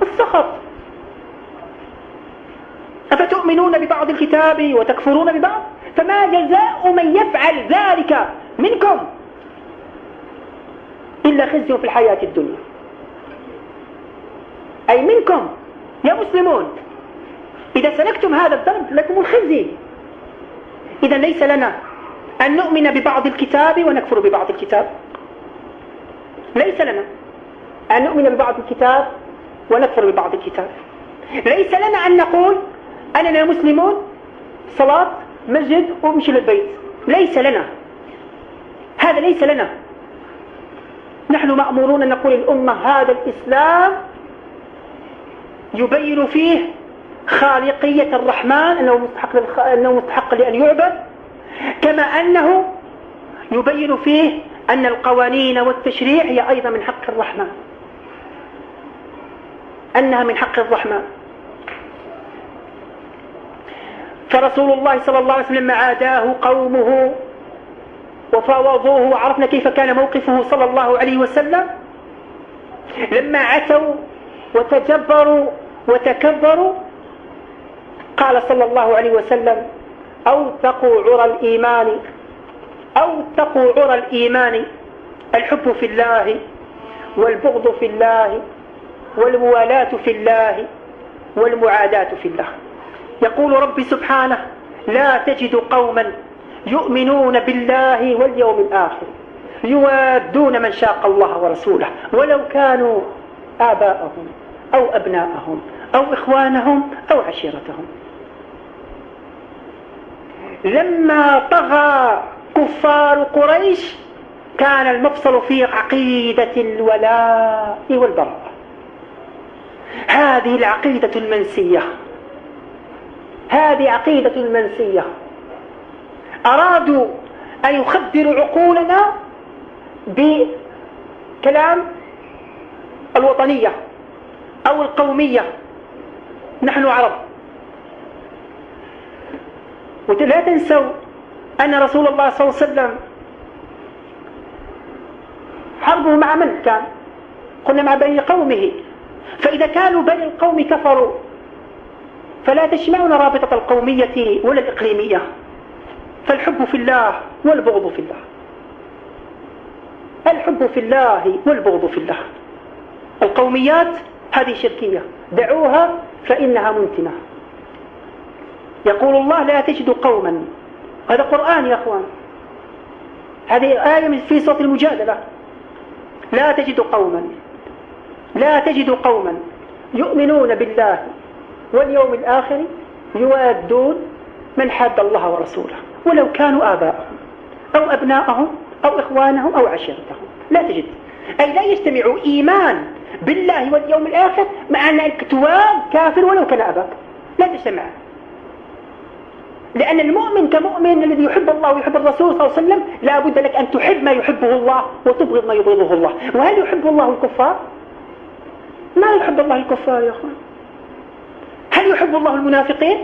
السخط. أفتؤمنون ببعض الكتاب وتكفرون ببعض؟ فما جزاء من يفعل ذلك منكم إلا خزي في الحياة الدنيا، أي منكم يا مسلمون. إذا سلكتم هذا الدرب لكم الخزي. إذا ليس لنا أن نؤمن ببعض الكتاب ونكفر ببعض الكتاب، ليس لنا أن نؤمن ببعض الكتاب ونكفر ببعض الكتاب. ليس لنا أن نقول أننا مسلمون صلاة مسجد ومشي للبيت، ليس لنا هذا، ليس لنا. نحن مأمورون أن نقول الأمة هذا الإسلام يبين فيه خالقية الرحمن، أنه مستحق لأن يعبد، كما أنه يبين فيه أن القوانين والتشريع هي أيضا من حق الرحمن، أنها من حق الرحمن. فرسول الله صلى الله عليه وسلم عاداه قومه وفاوضوه، وعرفنا كيف كان موقفه صلى الله عليه وسلم لما عتوا وتجبروا وتكبروا. قال صلى الله عليه وسلم أوثقوا عرى الإيمان الحب في الله والبغض في الله والموالاة في الله والمعاداة في الله. يقول ربي سبحانه لا تجد قوما يؤمنون بالله واليوم الآخر يوادون من شاق الله ورسوله ولو كانوا آباءهم أو أبناءهم أو إخوانهم أو عشيرتهم. لما طغى كفار قريش كان المفصل في عقيدة الولاء والبراء، هذه العقيدة المنسية، هذه عقيدة المنسية. أرادوا أن يخدروا عقولنا بكلام الوطنية أو القومية. نحن عرب، ولا تنسوا أن رسول الله صلى الله عليه وسلم حربه مع من كان؟ قلنا مع بني قومه. فإذا كانوا بني القوم كفروا فلا تجمعنا رابطة القومية ولا الإقليمية، فالحب في الله والبغض في الله، الحب الحب في الله والبغض في الله. القوميات هذه شركية، دعوها فإنها منتنة. يقول الله لا تجد قوما، هذا قرآن يا أخوان، هذه آية في سورة المجادلة. لا تجد قوما يؤمنون بالله واليوم الآخر يوادون من حاد الله ورسوله ولو كانوا آباءهم أو أبناءهم أو إخوانهم أو عشيرتهم. لا تجد، أي لا يجتمع إيمان بالله واليوم الآخر مع أنك تواد كافر ولو كان أباك، لا تجتمع. لأن المؤمن كمؤمن الذي يحب الله ويحب الرسول صلى الله عليه وسلم لا بد لك أن تحب ما يحبه الله وتبغض ما يبغضه الله. وهل يحب الله الكفار؟ ما يحب الله الكفار يا أخوان. هل يحب الله المنافقين؟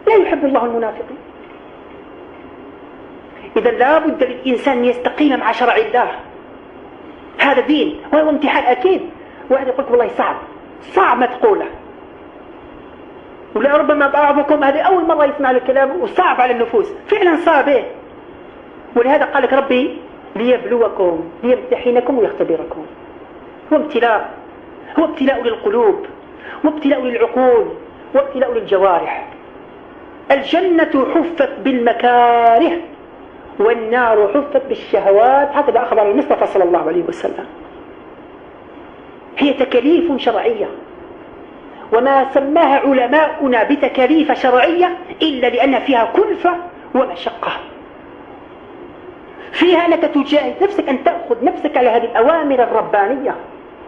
لا يحب الله المنافقين. إذا لا بد للإنسان أن يستقيم مع شرع الله. هذا دين وهو امتحان أكيد. واحد يقول والله صعب ما تقوله، ولا ربما بعضكم هذه أول مرة يسمع الكلام وصعب على النفوس. فعلا صعب ولهذا قال لك ربي ليبلوكم ليمتحنكم ويختبركم. هو ابتلاء للقلوب وابتلاء للعقول وابتلاء للجوارح. الجنة حفت بالمكاره والنار حفت بالشهوات، هكذا أخبر المصطفى صلى الله عليه وسلم. هي تكاليف شرعية، وما سماها علماؤنا بتكاليف شرعية إلا لأن فيها كلفة ومشقة. فيها أنك تجاهد نفسك أن تأخذ نفسك على هذه الأوامر الربانية.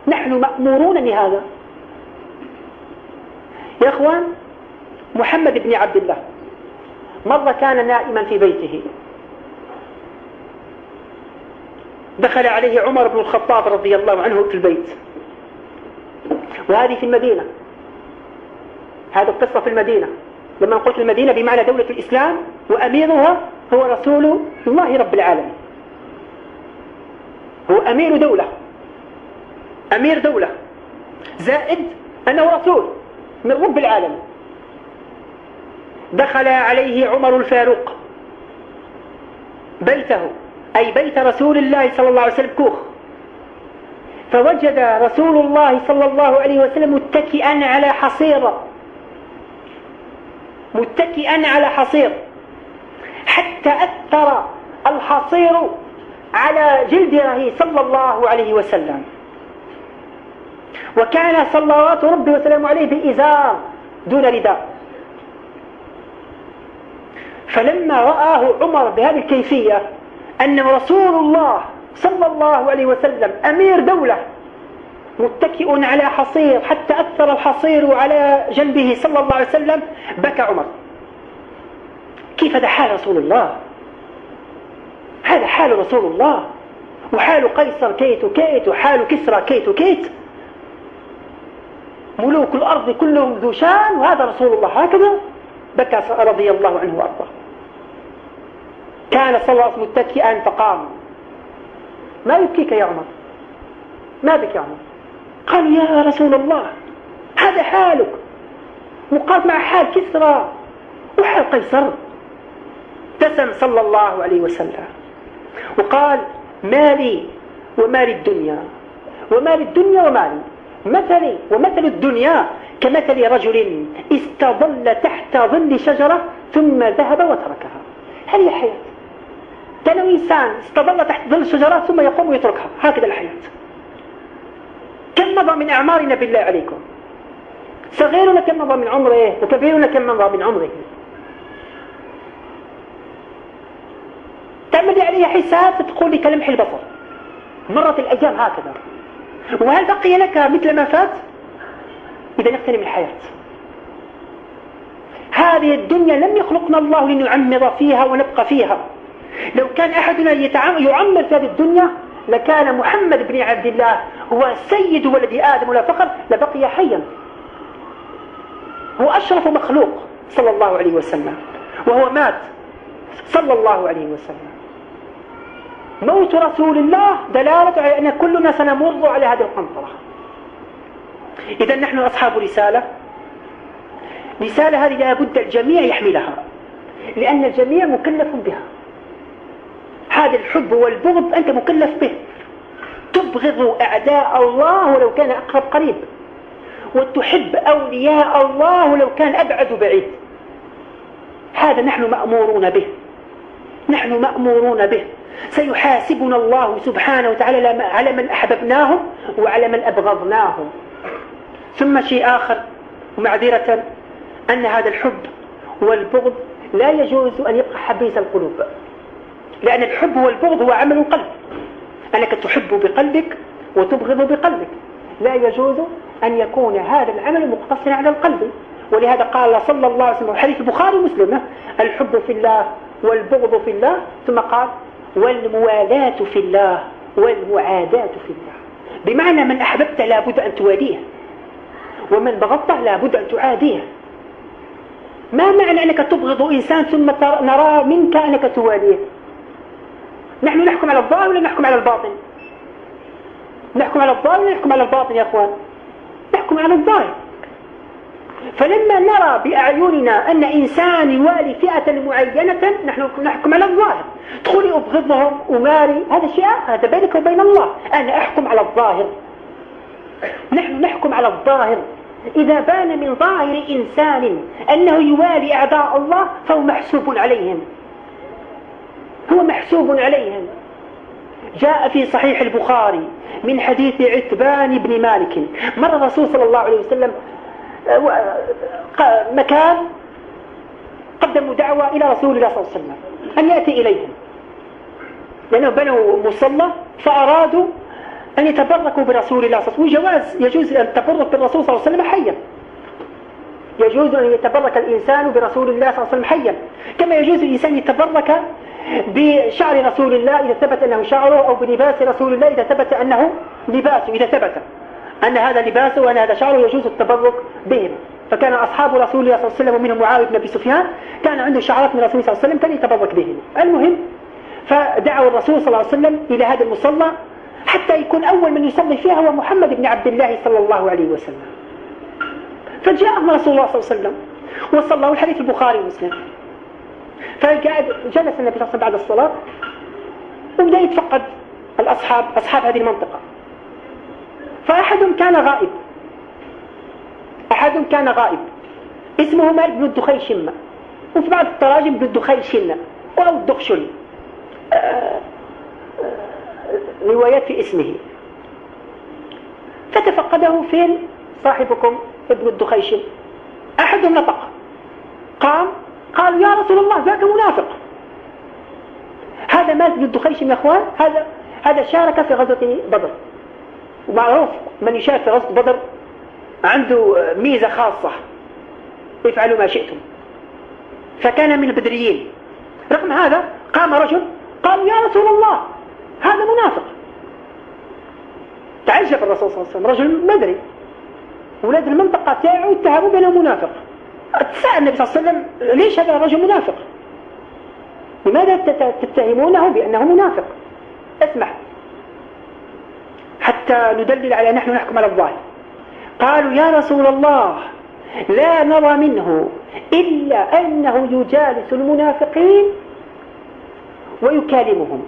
نحن مأمورون لهذا يا أخوان. محمد بن عبد الله مرة كان نائما في بيته، دخل عليه عمر بن الخطاب رضي الله عنه في البيت، وهذه في المدينة. هذه القصة في المدينة. لما قلت المدينة بمعنى دولة الإسلام وأميرها هو رسول الله رب العالمين. هو أمير دولة زائد أنه رسول من رب العالمين. دخل عليه عمر الفاروق بيته، أي بيت رسول الله صلى الله عليه وسلم، كوخ، فوجد رسول الله صلى الله عليه وسلم متكئا على حصير حتى أثر الحصير على جلده صلى الله عليه وسلم. وكان صلوات ربي وسلامه عليه بإزار دون رداء. فلما رآه عمر بهذه الكيفية أن رسول الله صلى الله عليه وسلم أمير دولة متكئ على حصير حتى أثر الحصير على جنبه صلى الله عليه وسلم، بكى عمر. كيف هذا حال رسول الله؟ هذا حال رسول الله، وحال قيصر كيت كيت، وحال كسرى كيت كيت، ملوك الأرض كلهم ذو شان، وهذا رسول الله هكذا. بكى رضي الله عنه وأرضاه. كان صلى الله عليه وسلم متكئا فقام. ما يبكيك يا عمر؟ ما بك يا عمر؟ قالوا يا رسول الله هذا حالك، وقال مع حال كسرى وحال قيصر. ابتسم صلى الله عليه وسلم وقال مالي ومال الدنيا، ومال الدنيا ومالي، مثلي ومثل الدنيا كمثل رجل استظل تحت ظل شجرة ثم ذهب وتركها. هذه الحياة. كان إنسان استظل تحت ظل شجرة ثم يقوم ويتركها، هكذا الحياة. كم مضى من أعمارنا بالله عليكم؟ صغيرنا كم مضى من عمره، وكبيرنا كم مضى من عمره. تعمل عليها حساب تقول لي كلمح البصر، مرت الأيام هكذا، وهل بقي لك مثل ما فات؟ إذا نغتنم الحياة. هذه الدنيا لم يخلقنا الله لنعمر فيها ونبقى فيها. لو كان أحدنا يعمر في هذه الدنيا لكان محمد بن عبد الله هو سيد ولد آدم ولا فخر، لبقي حيا. هو أشرف مخلوق صلى الله عليه وسلم، وهو مات صلى الله عليه وسلم. موت رسول الله دلالة على أن كلنا سنمر على هذه القنطرة. إذا نحن أصحاب رسالة هذه لا بد الجميع يحملها، لأن الجميع مكلف بها. هذا الحب والبغض أنت مكلف به. تبغض أعداء الله ولو كان أقرب قريب، وتحب أولياء الله ولو كان أبعد بعيد. هذا نحن مأمورون به، نحن مأمورون به. سيحاسبنا الله سبحانه وتعالى على من أحببناه وعلى من أبغضناه. ثم شيء آخر ومعذرة، أن هذا الحب والبغض لا يجوز أن يبقى حبيس القلوب، لأن الحب والبغض هو عمل القلب، أنك تحب بقلبك وتبغض بقلبك. لا يجوز أن يكون هذا العمل مقتصرا على القلب. ولهذا قال صلى الله عليه وسلم في حديث البخاري ومسلم: الحب في الله والبغض في الله، ثم قال: والموالاة في الله والمعاداة في الله. بمعنى من أحببت لا بد أن تواليه، ومن بغضته لا بد أن تعاديه. ما معنى أنك تبغض إنسان ثم نرى منك أنك تواليه؟ نحن نحكم على الظاهر ولا نحكم على الباطن؟ نحكم على الظاهر ولا نحكم على الباطن يا أخوان؟ نحكم على الظاهر. فلما نرى بأعيننا أن إنسان يوالي فئة معينة نحن نحكم على الظاهر. تقولي أبغضهم أماري، هذا شيء آخر، هذا بينك وبين الله. أنا أحكم على الظاهر، نحن نحكم على الظاهر. إذا بان من ظاهر إنسان أنه يوالي أعداء الله فهو محسوب عليهم، هو محسوب عليهم. جاء في صحيح البخاري من حديث عتبان بن مالك، مر الرسول صلى الله عليه وسلم مكان قدموا دعوة إلى رسول الله صلى الله عليه وسلم أن يأتي إليهم، لأنهم بنوا مصلى فأرادوا أن يتبركوا برسول الله صلى الله عليه وسلم. يجوز أن التبرك بالرسول صلى الله عليه وسلم حيا، يجوز أن يتبرك الإنسان برسول الله صلى الله عليه وسلم حيا، كما يجوز الإنسان يتبرك بشعر رسول الله إذا ثبت أنه شعره، أو بلباس رسول الله إذا ثبت أنه لباسه، إذا ثبت أن هذا لباسه وأن هذا شعره يجوز التبرك بهم. فكان أصحاب رسول الله صلى الله عليه وسلم ومنهم معاوية بن أبي سفيان كان عنده شعرات من رسول الله صلى الله عليه وسلم كان يتبرك بهم. المهم، فدعوا الرسول صلى الله عليه وسلم إلى هذا المصلى حتى يكون أول من يصلي فيها هو محمد بن عبد الله صلى الله عليه وسلم. فجاءهم رسول الله صلى الله عليه وسلم وصلى، الحديث البخاري ومسلم. فجلس النبي صلى الله عليه وسلم بعد الصلاة وبدأ يتفقد أصحاب هذه المنطقة. فأحدهم كان غائب، اسمه مالك بن الدخيشم، وفي بعض التراجم بن الدخيشن أو الدخشل، روايات في اسمه. فتفقده فين صاحبكم ابن الدخيشم؟ أحدهم نطق، قالوا: يا رسول الله ذاك منافق. هذا مالك بن الدخيشم يا أخوان، هذا شارك في غزوة بدر، ومعروف من يشارك في غزوة بدر عنده ميزة خاصة: افعلوا ما شئتم. فكان من البدريين. رغم هذا قام رجل قال: يا رسول الله هذا منافق. تعجب الرسول صلى الله عليه وسلم، رجل بدري ولاد المنطقة تاعه اتهموا بأنه منافق. سأل النبي صلى الله عليه وسلم: ليش هذا الرجل منافق؟ لماذا تتهمونه بأنه منافق؟ اسمح حتى ندلل على نحن نحكم على الظاهر. قالوا: يا رسول الله لا نرى منه إلا أنه يجالس المنافقين ويكالمهم.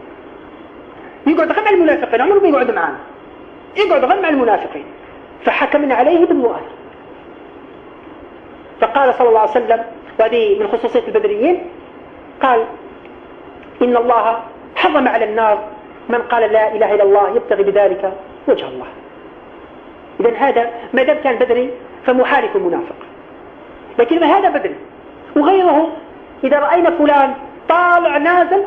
يقعد غير مع المنافقين، عمره ما يقعد معنا، يقعد غير مع المنافقين. فحكمنا عليه بالظاهر. فقال صلى الله عليه وسلم، وهذه من خصوصية البدريين، قال: إن الله حرم على النار من قال لا إله إلا الله يبتغي بذلك وجه الله. إذن هذا ما دام كان بدري فمحارب المنافق. لكن ما هذا بدري وغيره، إذا رأينا فلان طالع نازل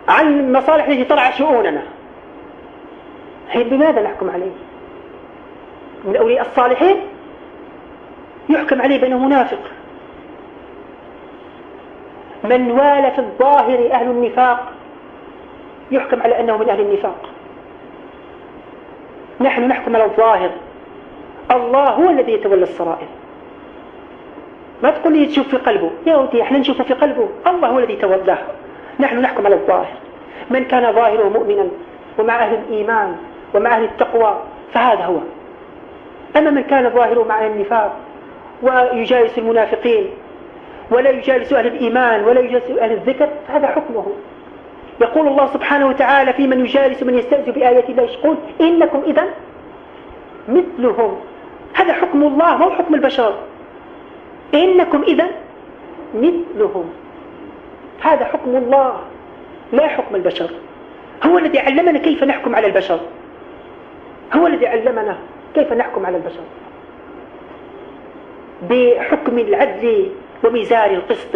عن المصالح التي طلع شؤوننا، بماذا نحكم عليه؟ من أولياء الصالحين يحكم عليه بأنه منافق. من والى في الظاهر أهل النفاق يحكم على أنه من أهل النفاق. نحن نحكم على الظاهر، الله هو الذي يتولى السرائر. ما تقول لي تشوف في قلبه، يا ودي احنا نشوف في قلبه، الله هو الذي يتولاه. نحن نحكم على الظاهر. من كان ظاهره مؤمنا ومع أهل الإيمان ومع أهل التقوى فهذا هو. أما من كان ظاهره مع أهل النفاق ويجالس المنافقين ولا يجالس أهل الإيمان ولا يجالس أهل الذكر، فهذا حكمه. يقول الله سبحانه وتعالى في من يجالس من يستهزئ بآيات الله يقول إنكم إذن مثلهم. هذا حكم الله مو حكم البشر. إنكم إذن مثلهم، هذا حكم الله لا حكم البشر. هو الذي علمنا كيف نحكم على البشر، هو الذي علمنا كيف نحكم على البشر بحكم العدل وميزان القسط.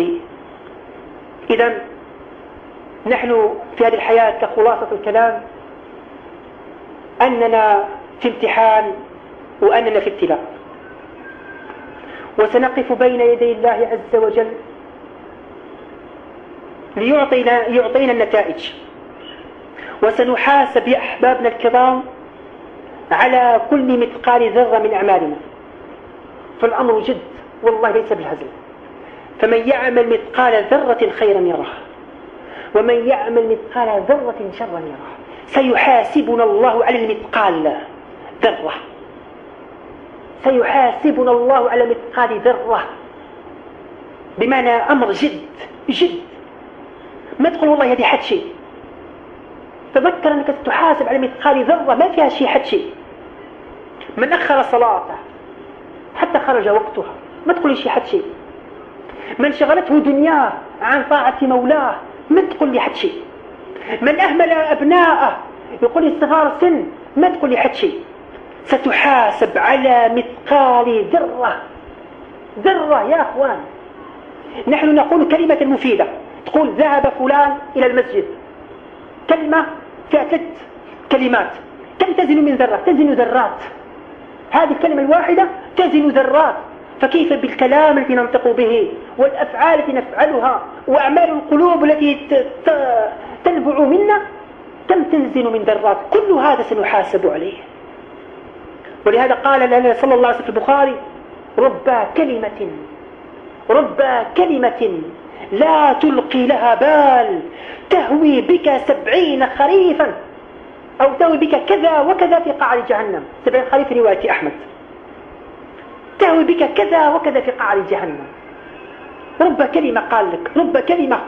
إذن نحن في هذه الحياة كخلاصة الكلام أننا في امتحان وأننا في ابتلاء، وسنقف بين يدي الله عز وجل ليعطينا النتائج، وسنحاسب يا أحبابنا الكرام على كل مثقال ذرة من أعمالنا. فالأمر جد والله ليس بالهزل. فمن يعمل مثقال ذرة خيرا يره، ومن يعمل مثقال ذرة شرا يره. سيحاسبنا الله على المثقال ذرة، سيحاسبنا الله على مثقال ذرة، بمعنى أمر جد جد. ما تقول والله هذه حد شيء، تذكر أنك تحاسب على مثقال ذرة ما فيها شيء حد شيء. من أخر صلاته حتى خرج وقتها ما تقول شيء حد شيء. من شغلته دنياه عن طاعة مولاه ما تقول لي حد شيء. من أهمل أبناءه يقول استغار سن ما تقول لي حد شيء. ستحاسب على مثقال ذرة. ذرة يا أخوان. نحن نقول كلمة مفيدة، تقول ذهب فلان إلى المسجد، كلمة فيها 3 كلمات، كم تزن من ذرة؟ تزن ذرات. هذه الكلمة الواحدة تزن ذرات. فكيف بالكلام الذي ننطق به والأفعال التي نفعلها وأعمال القلوب التي تنبع منا، كم تنزن من ذرات؟ كل هذا سنحاسب عليه. ولهذا قال لنا صلى الله عليه وسلم في البخاري رب كلمة لا تلقي لها بال تهوي بك 70 خريفا، أو تهوي بك كذا وكذا في قعر جهنم. 70 خريف في رواية أحمد، تهوي بك كذا وكذا في قعر جهنم. رب كلمة قال لك، رب كلمة.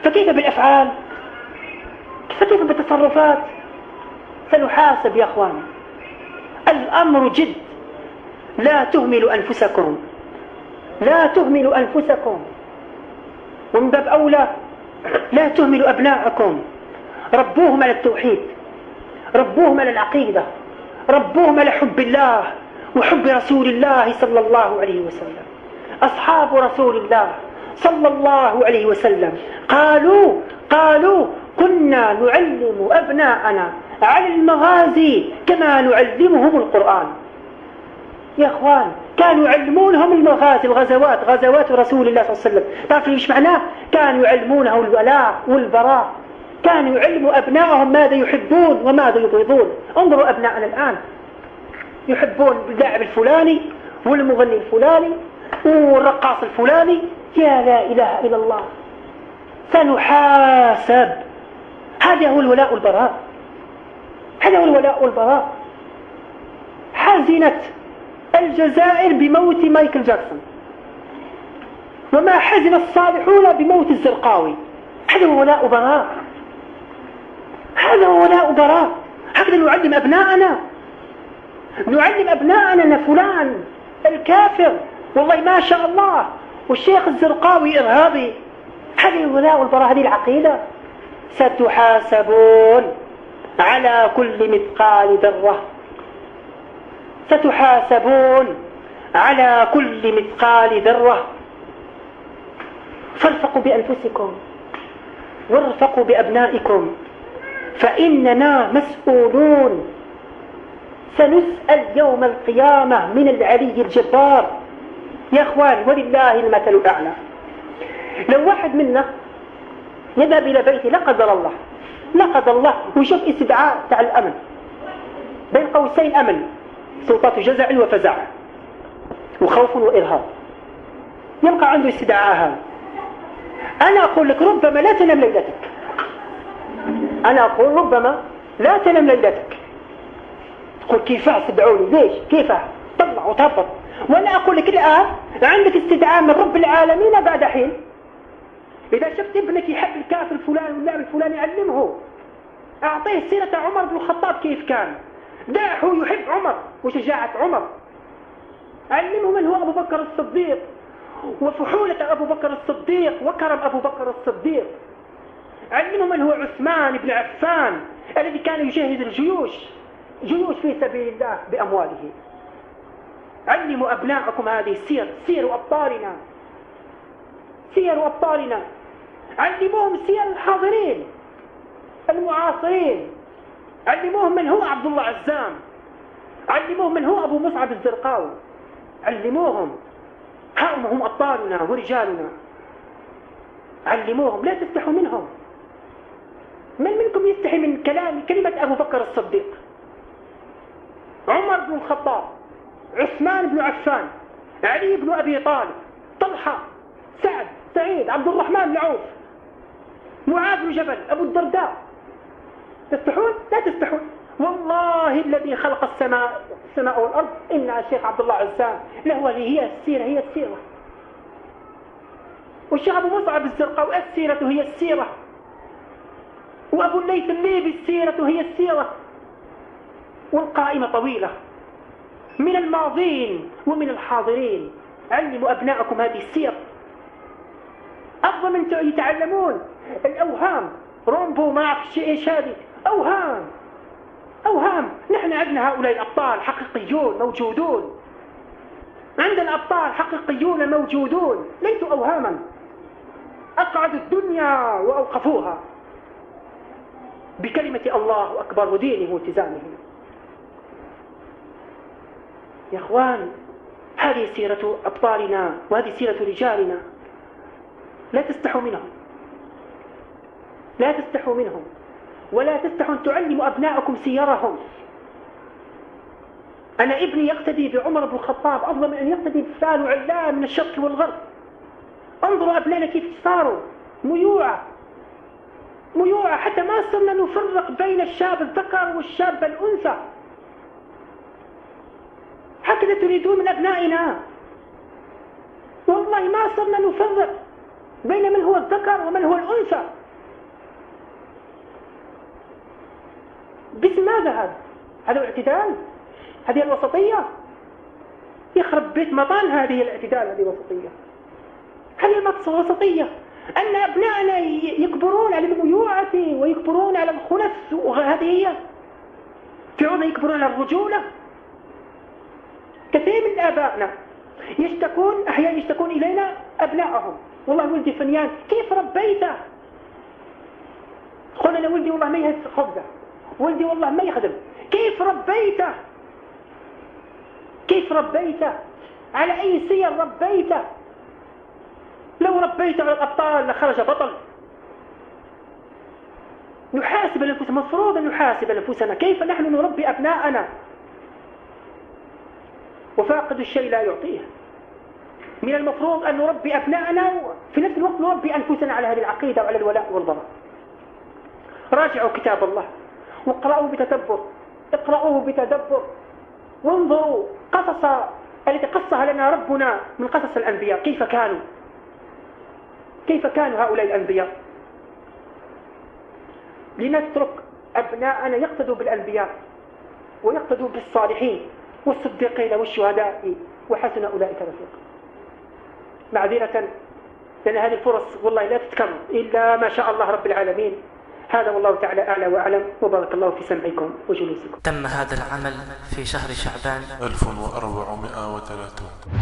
فكيف بالأفعال؟ فكيف بالتصرفات؟ سنحاسب يا أخوان. الأمر جد. لا تهملوا أنفسكم، لا تهملوا أنفسكم، ومن باب أولى لا تهملوا أبناءكم. ربوهم على التوحيد، ربوهم على العقيدة، ربوهم على حب الله وحب رسول الله صلى الله عليه وسلم. أصحاب رسول الله صلى الله عليه وسلم قالوا كنا نعلم أبناءنا على المغازي كما نعلمهم القرآن. يا أخوان كانوا يعلمونهم المغازي، الغزوات، غزوات رسول الله صلى الله عليه وسلم. تعرفوا إيش معناه؟ كانوا يعلمونه الولاء والبراء، كانوا يعلموا أبنائهم ماذا يحبون وماذا يبغضون. انظروا أبنائنا الآن يحبون اللاعب الفلاني والمغني الفلاني والرقاص الفلاني. يا لا إله إلا الله. سنحاسب. هذا هو الولاء والبراء، هذا هو الولاء والبراء. حزنت الجزائر بموت مايكل جاكسون، وما حزن الصالحون بموت الزرقاوي. هذا هو ولاء وبراء، هذا هو ولاء وبراء. هكذا نعلم أبناءنا، نعلم أبناءنا أن فلان الكافر والله ما شاء الله، والشيخ الزرقاوي إرهابي. هذه الولاء والبراء، هذه العقيدة. ستحاسبون على كل مثقال ذرة، ستحاسبون على كل مثقال ذرة. فارفقوا بأنفسكم وارفقوا بأبنائكم، فإننا مسؤولون. سنسأل يوم القيامة من العلي الجبار. يا أخوان ولله المثل الأعلى. لو واحد منا يذهب إلى بيته لا قدر الله ويشوف استدعاء تاع الأمن، بين قوسين أمن، سلطات جزع وفزع وخوف وإرهاب، يبقى عنده استدعاء هذا. أنا أقول لك ربما لا تنام ليلتك، أنا أقول ربما لا تنام ليلتك. تقول كيف استدعوني؟ ليش؟ كيف؟ طلع وتهبط. وأنا أقول لك الآن عندك استدعاء من رب العالمين بعد حين. إذا شفت ابنك يحب الكافر الفلاني واللاعب الفلاني علمه، أعطيه سيرة عمر بن الخطاب كيف كان، دعه يحب عمر وشجاعة عمر، علمه من هو أبو بكر الصديق وفحولة أبو بكر الصديق وكرم أبو بكر الصديق، علمه من هو عثمان بن عفان الذي كان يجهز الجيوش في سبيل الله بأمواله. علموا أبناءكم هذه السير، سير أبطالنا، سير أبطالنا. علموهم سير الحاضرين المعاصرين، علموهم من هو عبد الله عزام، علموهم من هو أبو مصعب الزرقاوي، علموهم هؤلاء هم أبطالنا ورجالنا، علموهم. لا تستحوا منهم. من منكم يستحي من كلمة أبو بكر الصديق، عمر بن الخطاب، عثمان بن عفان، علي بن أبي طالب، طلحة، سعد، سعيد، عبد الرحمن بن عوف، معاذ بن جبل، أبو الدرداء؟ تستحون؟ لا تستحون. والله الذي خلق السماء والأرض إن الشيخ عبد الله عزام له هي السيرة. والشيخ أبو مصعب الزرقاوي السيرة هي السيرة، وأبو الليث الليبي السيرة هي السيرة. والقائمة طويلة من الماضين ومن الحاضرين. علموا أبناءكم هذه السير. أفضل من يتعلمون الأوهام، رومبو ما أعرف ايش هذه، أوهام. نحن عندنا هؤلاء الأبطال حقيقيون موجودون، عندنا أبطال حقيقيون موجودون ليسوا أوهاما، أقعدوا الدنيا وأوقفوها بكلمة الله أكبر ودينه والتزامه. يا أخوان، هذه سيرة أبطالنا وهذه سيرة رجالنا. لا تستحوا منهم، لا تستحوا منهم، ولا تستحوا أن تعلموا أبناءكم سيرهم. أنا ابني يقتدي بعمر بن الخطاب أفضل من أن يقتدي بفلان وعلان من الشرق والغرب. انظروا أبنائنا كيف صاروا ميوعة حتى ما صرنا نفرق بين الشاب الذكر والشاب الأنثى. هكذا تريدون من أبنائنا؟ والله ما صرنا نفرق بين من هو الذكر ومن هو الأنثى. باسم ماذا هذا الاعتدال؟ هذه الوسطية؟ يخرب بيت مطان هذه الاعتدال، هذه الوسطية. هذه الوسطية أن أبنائنا يكبرون على الميوعة ويكبرون على الخنث، وهذه هي تعود يكبرون على الرجولة. كثير من آبائنا أحيانا يشتكون إلينا أبنائهم، والله ولدي فنيان كيف ربيته؟ قلنا أنا ولدي والله ما يهز خبزة، ولدي والله ما يخدم. كيف ربيته؟ على أي سير ربيته؟ لو ربيته على الأبطال لخرج بطل. نحاسب أنفسنا، مفروض أن نحاسب أنفسنا كيف نحن نربي أبناءنا. وفاقد الشيء لا يعطيه. من المفروض أن نربي أبناءنا وفي نفس الوقت نربي أنفسنا على هذه العقيدة وعلى الولاء والبراء. راجعوا كتاب الله واقرأوه بتدبر، وانظروا قصص التي قصها لنا ربنا من قصص الأنبياء. كيف كانوا هؤلاء الأنبياء. لنترك أبناءنا يقتدوا بالأنبياء ويقتدوا بالصالحين والصديقين والشهداء وحسن أولئك رفيقا. معذرة لأن هذه الفرص والله لا تتكرر إلا ما شاء الله رب العالمين. هذا والله تعالى أعلى وأعلم، وبارك الله في سمعكم وجلوسكم. تم هذا العمل في شهر شعبان 1430.